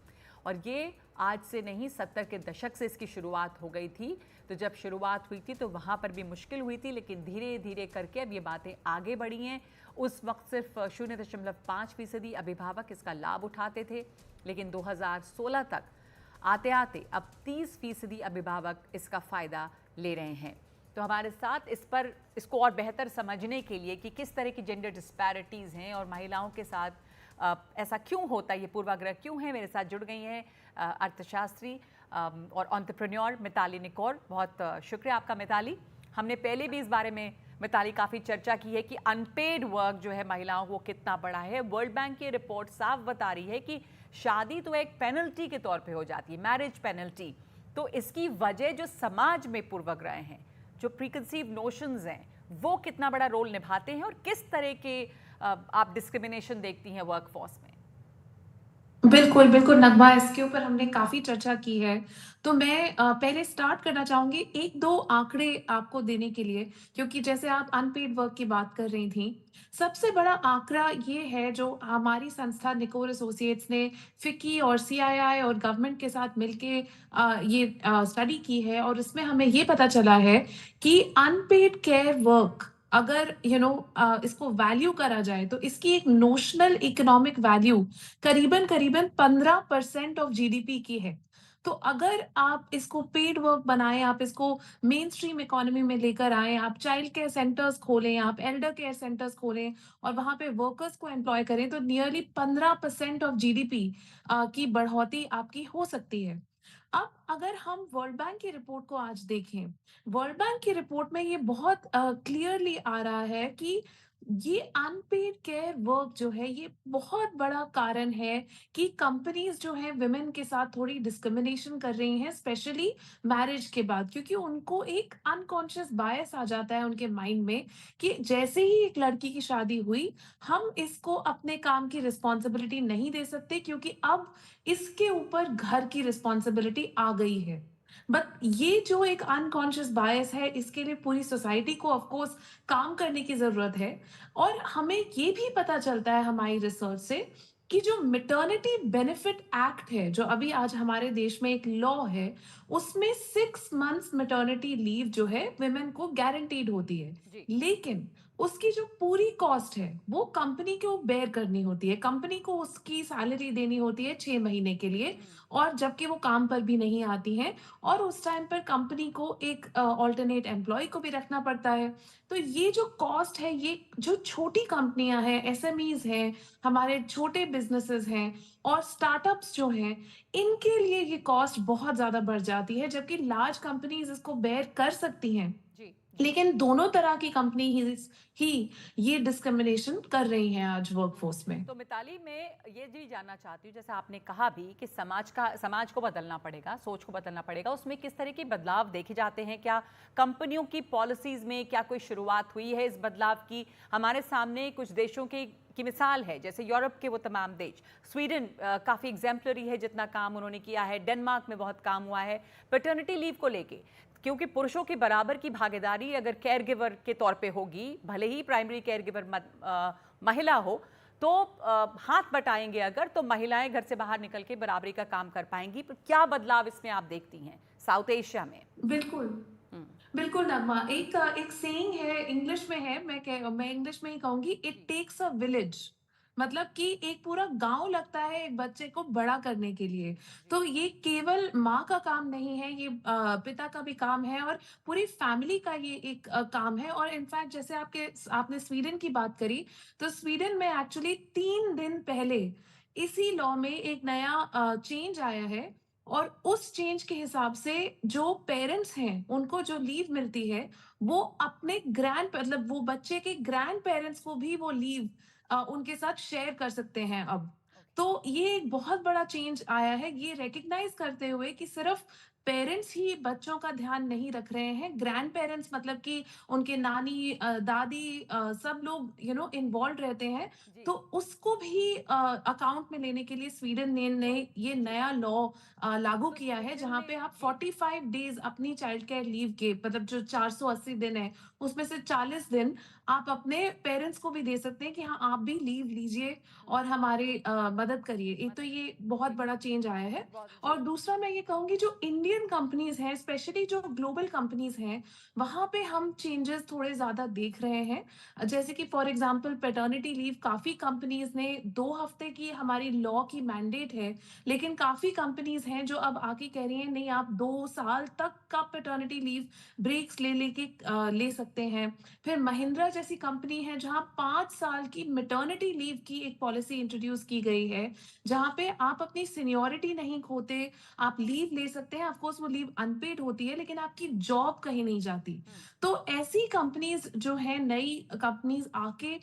और ये आज से नहीं, 70 के दशक से इसकी शुरुआत हो गई थी। तो जब शुरुआत हुई थी तो वहाँ पर भी मुश्किल हुई थी, लेकिन धीरे धीरे करके अब ये बातें आगे बढ़ी हैं। उस वक्त सिर्फ 0.5% अभिभावक इसका लाभ उठाते थे, लेकिन 2016 तक आते आते अब 30% अभिभावक इसका फ़ायदा ले रहे हैं। तो हमारे साथ इसको और बेहतर समझने के लिए कि किस तरह की जेंडर डिस्पैरिटीज़ हैं और महिलाओं के साथ ऐसा क्यों होता है, ये पूर्वाग्रह क्यों है, मेरे साथ जुड़ गई हैं अर्थशास्त्री और एंटरप्रेन्योर मिताली निकोर। बहुत शुक्रिया आपका मिताली। हमने पहले भी इस बारे में मिताली काफ़ी चर्चा की है कि अनपेड वर्क जो है महिलाओं को कितना बड़ा है। वर्ल्ड बैंक की रिपोर्ट साफ बता रही है कि शादी तो एक पेनल्टी के तौर पे हो जाती है, मैरिज पेनल्टी। तो इसकी वजह जो समाज में पूर्वाग्रह हैं, जो प्रीकंसीव नोशंस हैं, वो कितना बड़ा रोल निभाते हैं और किस तरह के आप डिस्क्रिमिनेशन देखती हैं वर्कफोर्स में? बिल्कुल, बिल्कुल नगमा, इसके ऊपर हमने काफ़ी चर्चा की है। तो मैं पहले स्टार्ट करना चाहूँगी 1-2 आंकड़े आपको देने के लिए, क्योंकि जैसे आप अनपेड वर्क की बात कर रही थीं, सबसे बड़ा आंकड़ा ये है जो हमारी संस्था निकोर एसोसिएट्स ने फिक्की और सीआईआई और गवर्नमेंट के साथ मिलके ये स्टडी की है, और इसमें हमें ये पता चला है कि अनपेड केयर वर्क अगर इसको वैल्यू करा जाए तो इसकी एक नोशनल इकोनॉमिक वैल्यू करीबन 15% ऑफ जीडीपी की है। तो अगर आप इसको पेड वर्क बनाएं, आप इसको मेन स्ट्रीम इकोनॉमी में लेकर आए, आप चाइल्ड केयर सेंटर्स खोलें, आप एल्डर केयर सेंटर्स खोलें और वहां पे वर्कर्स को एम्प्लॉय करें, तो नियरली 15% ऑफ जीडीपी की बढ़ोतरी आपकी हो सकती है। अब अगर हम वर्ल्ड बैंक की रिपोर्ट को आज देखें, वर्ल्ड बैंक की रिपोर्ट में ये बहुत क्लियरली आ रहा है कि ये अनपेड केयर वर्क जो है ये बहुत बड़ा कारण है कि कंपनीज जो है विमेन के साथ थोड़ी डिस्क्रिमिनेशन कर रही हैं, स्पेशली मैरिज के बाद, क्योंकि उनको एक अनकॉन्शियस बायस आ जाता है उनके माइंड में कि जैसे ही एक लड़की की शादी हुई, हम इसको अपने काम की रिस्पॉन्सिबिलिटी नहीं दे सकते क्योंकि अब इसके ऊपर घर की रिस्पॉन्सिबिलिटी आ गई है। बट ये जो एक अनकॉन्शियस बायस है, इसके लिए पूरी सोसाइटी को ऑफ कोर्स काम करने की जरूरत है। और हमें ये भी पता चलता है हमारी रिसर्च से कि जो मैटरनिटी बेनिफिट एक्ट है, जो अभी आज हमारे देश में एक लॉ है, उसमें 6 मंथ्स मैटरनिटी लीव जो है विमेन को गारंटीड होती है, जी। लेकिन उसकी जो पूरी कॉस्ट है वो कंपनी को बेयर करनी होती है, कंपनी को उसकी सैलरी देनी होती है 6 महीने के लिए, और जबकि वो काम पर भी नहीं आती हैं, और उस टाइम पर कंपनी को एक ऑल्टरनेट एम्प्लॉय को भी रखना पड़ता है। तो ये जो कॉस्ट है, ये जो छोटी कंपनियां हैं, एसएमईज हैं, हमारे छोटे बिजनेसेस हैं और स्टार्टअप्स जो हैं, इनके लिए ये कॉस्ट बहुत ज्यादा बढ़ जाती है, जबकि लार्ज कंपनीज इसको बेयर कर सकती हैं। जी। लेकिन दोनों तरह की कंपनी ही ये डिस्क्रिमिनेशन कर रही हैं आज वर्कफोर्स में। तो मिताली, मैं ये भी जानना चाहती हूँ, जैसे आपने कहा भी कि समाज को बदलना पड़ेगा, सोच को बदलना पड़ेगा, उसमें किस तरह के बदलाव देखे जाते हैं? क्या कंपनियों की पॉलिसीज में क्या कोई शुरुआत हुई है इस बदलाव की? हमारे सामने कुछ देशों की मिसाल है, जैसे यूरोप के वो तमाम देश, स्वीडन काफ़ी एग्जाम्पलरी है जितना काम उन्होंने किया है, डेनमार्क में बहुत काम हुआ है पैटर्निटी लीव को लेके, क्योंकि पुरुषों की बराबर की भागीदारी अगर केयर गिवर के तौर पे होगी, भले ही प्राइमरी केयर गिवर महिला हो, तो हाथ बटाएंगे अगर, तो महिलाएं घर से बाहर निकल के बराबरी का काम कर पाएंगी। पर क्या बदलाव इसमें आप देखती हैं साउथ एशिया में? बिल्कुल बिल्कुल नगमा, एक सेइंग है, इंग्लिश में है, मैं इंग्लिश में ही कहूंगी, इट टेक्स अ विलेज। मतलब कि एक पूरा गांव लगता है एक बच्चे को बड़ा करने के लिए। तो ये केवल माँ का काम नहीं है, ये पिता का भी काम है और पूरी फैमिली का ये एक काम है। और इनफैक्ट जैसे आपने स्वीडन की बात करी, तो स्वीडन में एक्चुअली 3 दिन पहले इसी लॉ में एक नया चेंज आया है, और उस चेंज के हिसाब से जो पेरेंट्स हैं उनको जो लीव मिलती है, वो अपने मतलब वो बच्चे के ग्रैंड पेरेंट्स को भी वो लीव उनके साथ शेयर कर सकते हैं अब। तो ये एक बहुत बड़ा चेंज आया है, ये रिकग्नाइज करते हुए कि सिर्फ पेरेंट्स ही बच्चों का ध्यान नहीं रख रहे हैं, ग्रैंड पेरेंट्स मतलब कि उनके नानी दादी सब लोग इन्वॉल्व रहते हैं। तो उसको भी अकाउंट में लेने के लिए स्वीडन ने ये नया लॉ लागू तो किया है, स्वीडन जहां में पे आप जी 45 डेज अपनी चाइल्ड केयर लीव के, मतलब जो 480 दिन है, उसमें से 40 दिन आप अपने पेरेंट्स को भी दे सकते हैं कि हाँ आप भी लीव लीजिए और हमारे मदद करिए। एक तो ये बहुत बड़ा चेंज आया है। और दूसरा मैं ये कहूंगी, जो इंडियन कंपनीज हैं, स्पेशली जो ग्लोबल कंपनीज हैं, वहां पे हम चेंजेस थोड़े ज्यादा देख रहे हैं। जैसे कि फॉर एग्जांपल पैटर्निटी लीव, काफी कंपनीज ने 2 हफ्ते की हमारी लॉ की मैंडेट है, लेकिन काफी कंपनीज हैं जो अब आके कह रही हैं नहीं, आप 2 साल तक का पैटर्निटी लीव ब्रेक्स ले सकते हैं। फिर महिंद्रा जैसी कंपनी है जहां 5 साल की मैटरनिटी लीव की एक पॉलिसी इंट्रोड्यूस की गई है, जहां पे आप अपनी सीनियोरिटी नहीं खोते, आप लीव ले सकते हैं। ऑफ कोर्स वो लीव अनपेड होती है, लेकिन आपकी जॉब कहीं नहीं जाती। तो ऐसी कंपनीज जो है, नई कंपनीज आके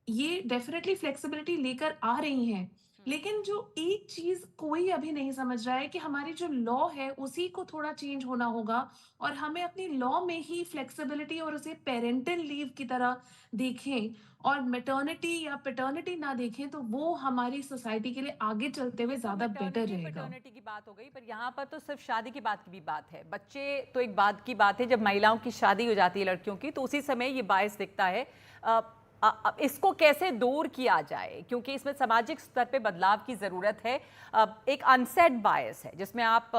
ये डेफिनेटली फ्लेक्सिबिलिटी लेकर आ रही हैं। लेकिन जो एक चीज कोई अभी नहीं समझ रहा है कि हमारी जो लॉ है उसी को थोड़ा चेंज होना होगा, और हमें अपनी लॉ में ही फ्लेक्सिबिलिटी और उसे पेरेंटल लीव की तरह देखें, और मैटरनिटी या पैटर्निटी ना देखें, तो वो हमारी सोसाइटी के लिए आगे चलते हुए ज्यादा बेटर रहेगा। पैटर्निटी की बात हो गई, पर यहाँ पर तो सिर्फ शादी की बात की भी बात है। बच्चे तो एक बात की बात है, जब महिलाओं की शादी हो जाती है लड़कियों की, तो उसी समय ये बायस दिखता है। इसको कैसे दूर किया जाए, क्योंकि इसमें सामाजिक स्तर पे बदलाव की ज़रूरत है। एक अनसेड बायस है जिसमें आप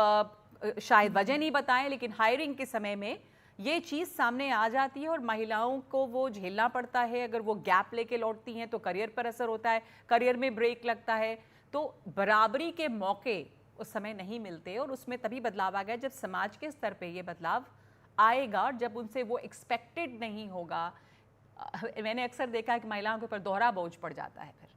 शायद वजह नहीं बताएं, लेकिन हायरिंग के समय में ये चीज़ सामने आ जाती है और महिलाओं को वो झेलना पड़ता है। अगर वो गैप लेके लौटती हैं तो करियर पर असर होता है, करियर में ब्रेक लगता है। तो बराबरी के मौके उस समय नहीं मिलते और उसमें तभी बदलाव आ गया जब समाज के स्तर पे ये बदलाव आएगा और जब उनसे वो एक्सपेक्टेड नहीं होगा। मैंने अक्सर देखा है कि महिलाओं के ऊपर दोहरा बोझ पड़ जाता है फिर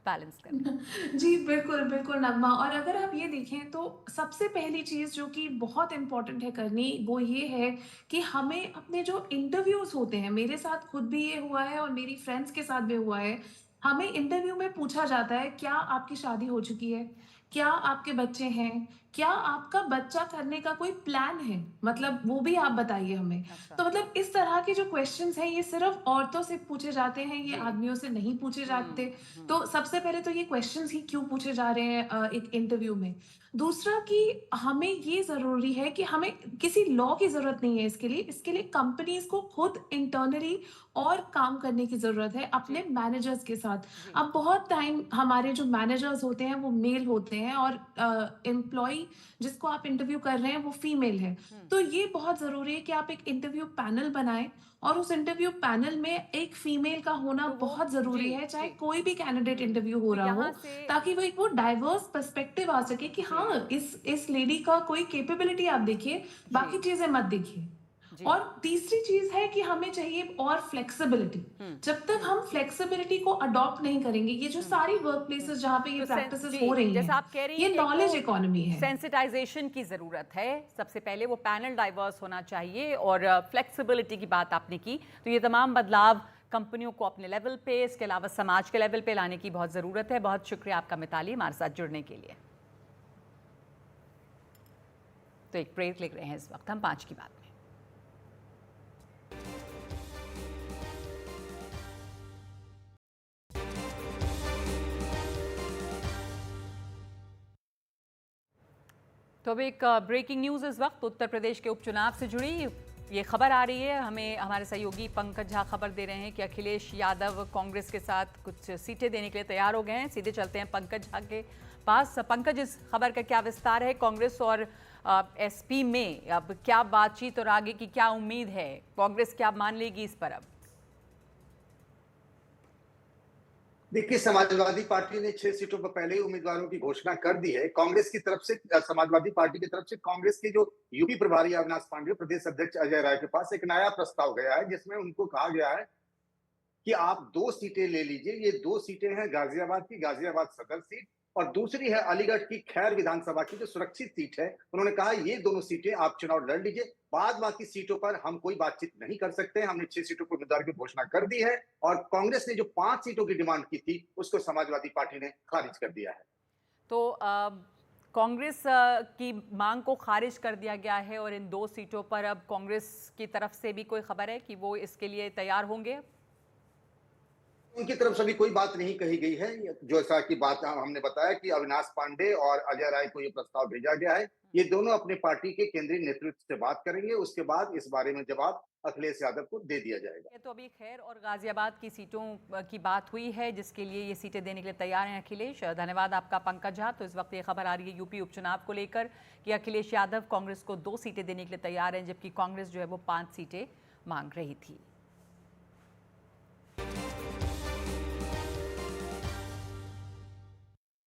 बैलेंस करना। जी, बिल्कुल, बिल्कुल नगमा। और अगर आप ये देखें तो सबसे पहली चीज़ जो कि बहुत इम्पोर्टेंट है करनी, वो ये है कि हमें अपने जो इंटरव्यूज़ होते हैं, मेरे साथ खुद भी ये हुआ है और मेरी फ्रेंड्स के साथ भी हुआ है, हमें इंटरव्यू में पूछा जाता है, "क्या आपकी शादी हो चुकी है? क्या आपके बच्चे हैं? क्या आपका बच्चा करने का कोई प्लान है? मतलब वो भी आप बताइए हमें।" अच्छा। तो मतलब इस तरह के जो क्वेश्चंस हैं, ये सिर्फ़ औरतों से पूछे जाते हैं, ये जी। आदमियों से नहीं पूछे जाते। हम्म। तो सबसे पहले तो ये क्वेश्चंस ही क्यों पूछे जा रहे हैं एक इंटरव्यू में। दूसरा कि हमें ये ज़रूरी है कि हमें किसी लॉ की ज़रूरत नहीं है इसके लिए कंपनीज़ को खुद इंटरनली और काम करने की ज़रूरत है अपने जी। मैनेजर्स के साथ। जी। अब बहुत टाइम हमारे जो मैनेजर्स होते हैं वो मेल होते हैं और एम्प्लॉयी जिसको आप इंटरव्यू कर रहे हैं वो फीमेल है। तो ये बहुत ज़रूरी है कि आप एक इंटरव्यू पैनल बनाएँ और उस इंटरव्यू पैनल में एक फीमेल का होना तो वो बहुत ज़रूरी जी, है, चाहे जी। कोई भी कैंडिडेट इंटरव्यू हो तो रहा यहाँ हो, से ताकि वो डाइवर्स पर्सपेक्टिव आ सके कि जी। हाँ, इस लेडी का कोई कैपेबिलिटी आप देखिए, जी। बाकी चीज़ें मत देखिए। जी। और तीसरी चीज़ है कि हमें चाहिए और फ्लेक्सिबिलिटी। जब तक हम फ्लेक्सिबिलिटी को अडॉप्ट नहीं करेंगे, ये जो सारी वर्क प्लेसेस जहाँ पे ये तो प्रैक्टिसेस जी, हो रही जैसा हैं, आप कह रही ये हैं कि एक नॉलेज तो इकोनॉमी है। सेंसिटाइजेशन की ज़रूरत है। सबसे पहले वो पैनल डाइवर्स होना चाहिए और फ्लेक्सिबिलिटी की बात आपने की। तो ये तमाम बदलाव कंपनियों को अपने लेवल पे, इसके अलावा समाज के लेवल पे लाने की बहुत ज़रूरत है। बहुत शुक्रिया आपका मिताली, हमारे साथ जुड़ने के लिए। तो एक ब्रेक ले रहे हैं इस वक्त हम 5 की बात में। तो अब एक ब्रेकिंग न्यूज़ इस वक्त उत्तर प्रदेश के उपचुनाव से जुड़ी ये खबर आ रही है। हमें हमारे सहयोगी पंकज झा खबर दे रहे हैं कि अखिलेश यादव कांग्रेस के साथ कुछ सीटें देने के लिए तैयार हो गए हैं। सीधे चलते हैं पंकज झा के पास। पंकज, इस खबर का क्या विस्तार है? कांग्रेस और एसपी में अब क्या बातचीत और आगे की क्या उम्मीद है? कांग्रेस क्या मान लेगी इस पर अब? देखिए, समाजवादी पार्टी ने 6 सीटों पर पहले ही उम्मीदवारों की घोषणा कर दी है। कांग्रेस की तरफ से समाजवादी पार्टी की तरफ से कांग्रेस के जो यूपी प्रभारी अविनाश पांडे, प्रदेश अध्यक्ष अजय राय के पास एक नया प्रस्ताव गया है, जिसमें उनको कहा गया है कि आप 2 सीटें ले लीजिए। ये 2 सीटें हैं गाजियाबाद की, गाजियाबाद सदर सीट, और दूसरी है अलीगढ़ की खैर विधानसभा की जो सुरक्षित सीट है। उन्होंने कहा ये दोनों सीटें आप चुनाव लड़ लीजिए, बाद बाकी सीटों पर हम कोई बातचीत नहीं कर सकते। हमने 6 सीटों पर उम्मीदवार की घोषणा कर दी है और कांग्रेस ने जो 5 सीटों की डिमांड की थी उसको समाजवादी पार्टी ने खारिज कर दिया है। तो कांग्रेस की मांग को खारिज कर दिया गया है और इन 2 सीटों पर अब कांग्रेस की तरफ से भी कोई खबर है कि वो इसके लिए तैयार होंगे? उनकी तरफ से भी कोई बात नहीं कही गई है। जैसा कि बात हमने बताया कि अविनाश पांडे और अजय राय को ये प्रस्ताव भेजा गया है। ये दोनों अपने पार्टी के केंद्रीय नेतृत्व से बात करेंगे, उसके बाद इस बारे में जवाब अखिलेश यादव को दे दिया जाएगा। ये तो अभी खैर और गाजियाबाद की सीटों की बात हुई है जिसके लिए ये सीटें देने के लिए तैयार हैं अखिलेश। धन्यवाद आपका पंकज झा। तो इस वक्त ये खबर आ रही है यूपी उपचुनाव को लेकर कि अखिलेश यादव कांग्रेस को 2 सीटें देने के लिए तैयार हैं, जबकि कांग्रेस जो है वो 5 सीटें मांग रही थी।